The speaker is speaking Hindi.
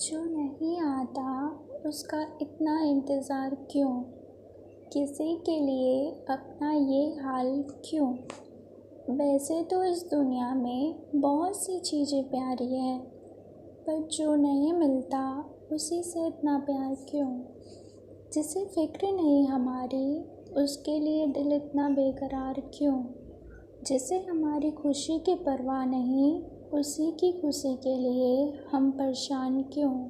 जो नहीं आता उसका इतना इंतज़ार क्यों? किसी के लिए अपना ये हाल क्यों? वैसे तो इस दुनिया में बहुत सी चीज़ें प्यारी है, पर जो नहीं मिलता उसी से इतना प्यार क्यों? जिसे फ़िक्र नहीं हमारी, उसके लिए दिल इतना बेकरार क्यों? जिसे हमारी खुशी की परवाह नहीं, उसी की खुशी के लिए हम परेशान क्यों?